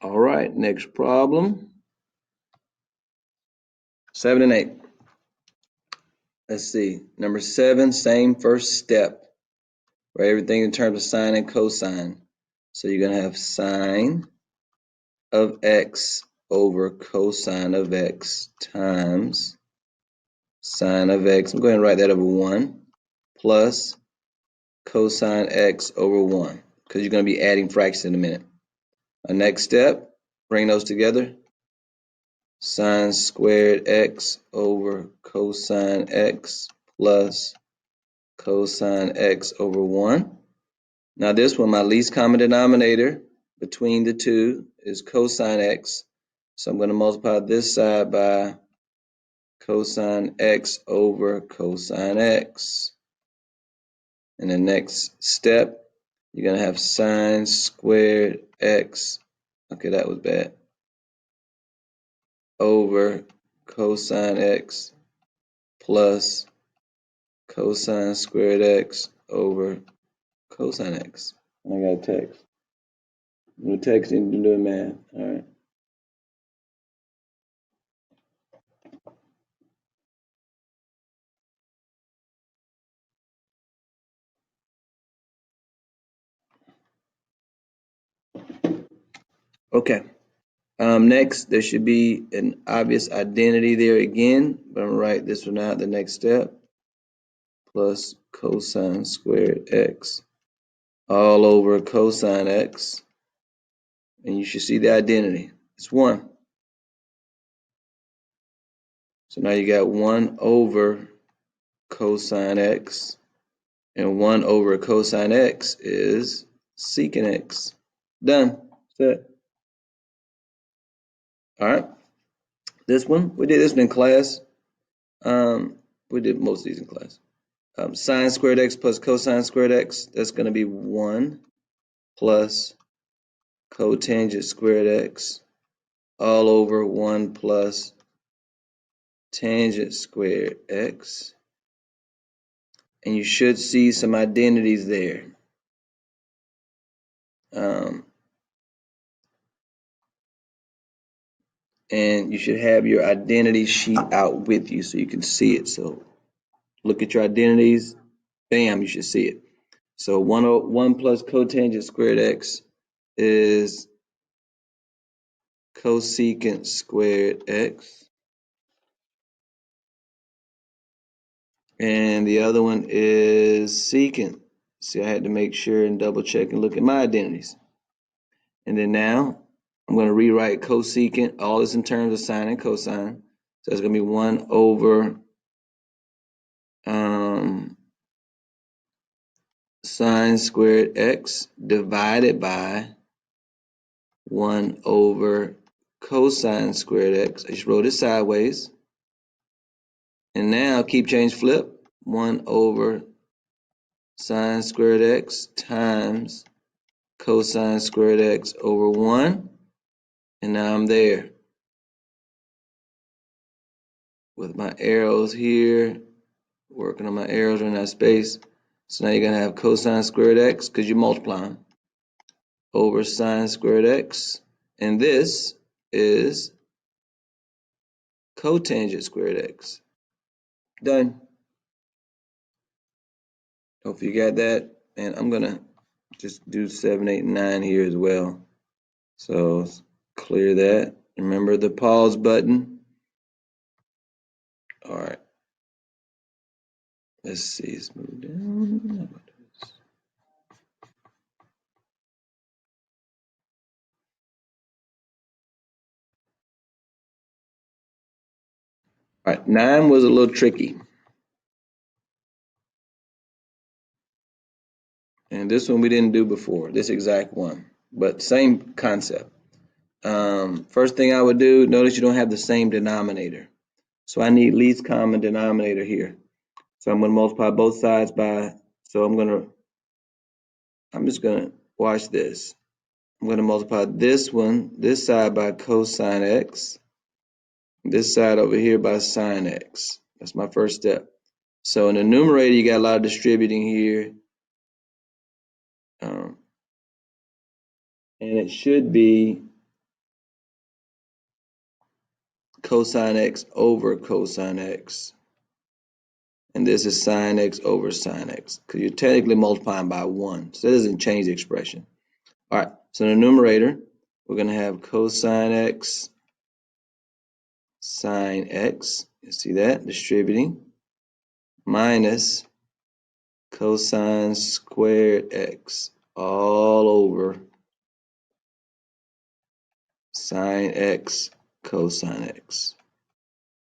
All right, next problem. 7 and 8. Let's see. Number 7, same first step. Write everything in terms of sine and cosine. So you're going to have sine of x over cosine of x times sine of x. I'm going to write that over 1 plus cosine x over 1 because you're going to be adding fractions in a minute. Our next step, bring those together. Sine squared x over cosine x plus cosine x over 1. Now this one, my least common denominator between the two is cosine x. So I'm going to multiply this side by cosine x over cosine x. And the next step, you're going to have sine squared x. Okay, that was bad. Over cosine x plus cosine squared x over cosine x. I got a text. No texting, doing math. All right. Okay. Next, there should be an obvious identity there again, but I'm gonna write this one out. The next step plus cosine squared x all over cosine x, and you should see the identity. It's 1. So now you got 1 over cosine x, and 1 over cosine x is secant x. Done. That's it. All right. This one, we did this one in class. We did most of these in class. Sine squared x plus cosine squared x, that's going to be 1 plus cotangent squared x all over 1 plus tangent squared x. And you should see some identities there. And you should have your identity sheet out with you so you can see it. So look at your identities. Bam, you should see it. So 1 plus cotangent squared x is cosecant squared x. And the other one is secant. See, I had to make sure and double check and look at my identities. And then now I'm going to rewrite cosecant. All this in terms of sine and cosine. So it's going to be 1 over sine squared x divided by 1 over cosine squared x. I just wrote it sideways. And now keep change flip. 1 over sine squared x times cosine squared x over 1. And now I'm there with my arrows here, working on my arrows in that space. So now you're going to have cosine squared x because you're multiplying over sine squared x. And this is cotangent squared x. Done. Hope you got that. And I'm going to just do 7, 8, and 9 here as well. So clear that. Remember the pause button. All right. Let's see. Let's move down. All right. 9 was a little tricky. And this one we didn't do before, this exact one, but same concept. First thing I would do, notice you don't have the same denominator. So I need least common denominator here. So I'm going to multiply both sides by, so I'm just going to watch this. I'm going to multiply this side by cosine x, this side over here by sine x. That's my first step. So in the numerator, you got a lot of distributing here. And it should be cosine x over cosine x. And this is sine x over sine x, because you're technically multiplying by 1. So that doesn't change the expression. All right, so in the numerator, we're going to have cosine x sine x. You see that? Distributing. Minus cosine squared x all over sine x cosine x.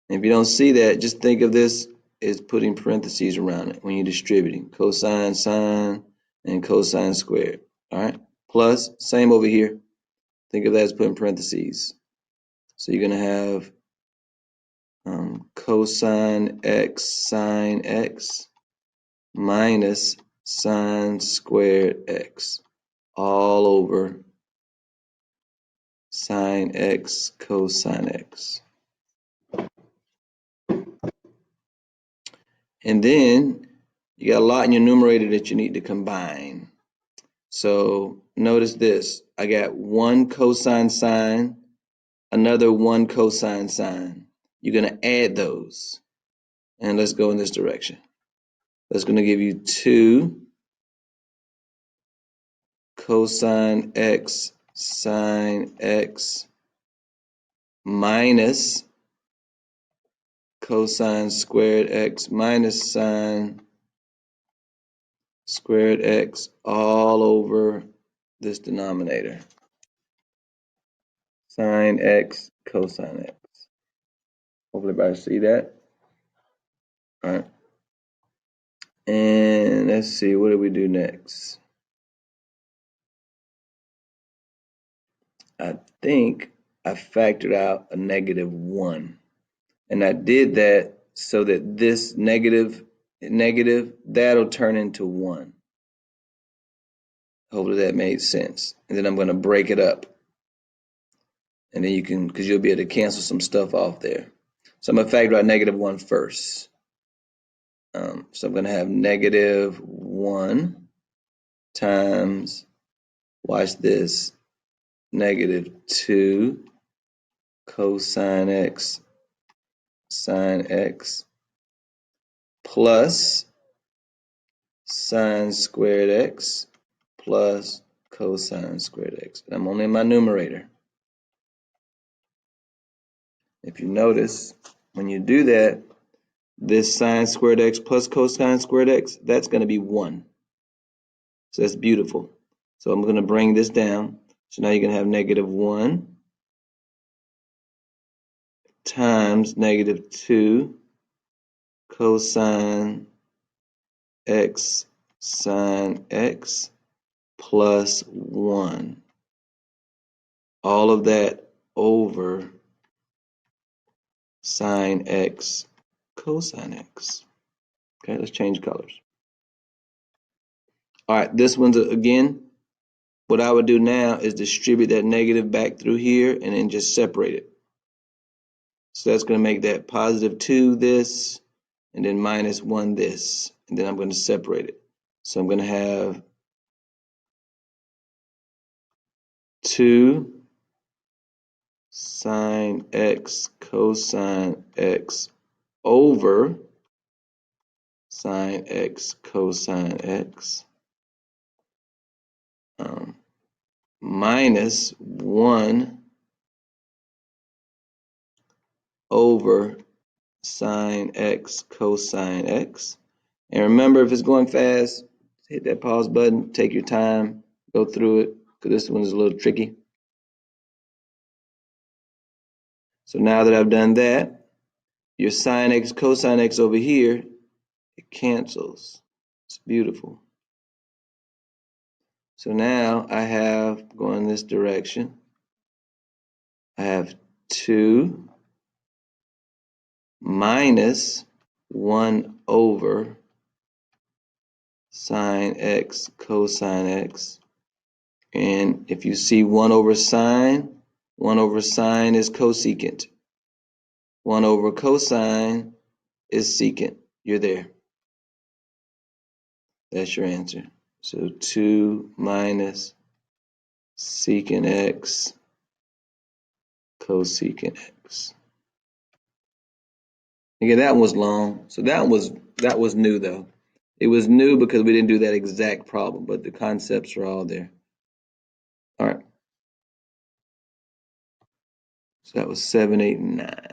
And if you don't see that, just think of this as putting parentheses around it when you're distributing. Cosine, sine, and cosine squared. All right? Plus, same over here. Think of that as putting parentheses. So you're going to have cosine x sine x minus sine squared x all over sine x cosine x. And then you got a lot in your numerator that you need to combine. So notice this. I got one cosine sine, another one cosine sine. You're going to add those. And let's go in this direction. That's going to give you 2 cosine x sine x minus cosine squared x minus sine squared x all over this denominator. Sine x cosine x. Hopefully everybody see that. All right. And let's see, what do we do next? I think I factored out a -1. And I did that so that this negative, that'll turn into 1. Hopefully that made sense. And then I'm going to break it up. And then you can, because you'll be able to cancel some stuff off there. So I'm going to factor out -1 first. So I'm going to have -1 times, watch this, -2 cosine x sine x plus sine squared x plus cosine squared x. And I'm only in my numerator. If you notice, when you do that, this sine squared x plus cosine squared x, that's going to be 1. So that's beautiful. So I'm going to bring this down. So now you're going to have -1 times -2 cosine x sine x plus 1. All of that over sine x cosine x. Okay, let's change colors. All right, this one's again, what I would do now is distribute that negative back through here and then just separate it. So that's going to make that +2 this, and then -1 this, and then I'm going to separate it. So I'm going to have 2 sine x cosine x over sine x cosine x minus 1 over sine x cosine x. And remember, if it's going fast, hit that pause button, take your time, go through it, because this one is a little tricky. So now that I've done that, your sine x cosine x over here, it cancels. It's beautiful. So now I have, going this direction, I have 2 minus 1 over sine x cosine x. And if you see 1 over sine is cosecant. 1 over cosine is secant. You're there. That's your answer. So 2 minus secant x cosecant x. Again, that one was long. So that was new though. It was new because we didn't do that exact problem, but the concepts are all there. All right. So that was 7, 8, and 9.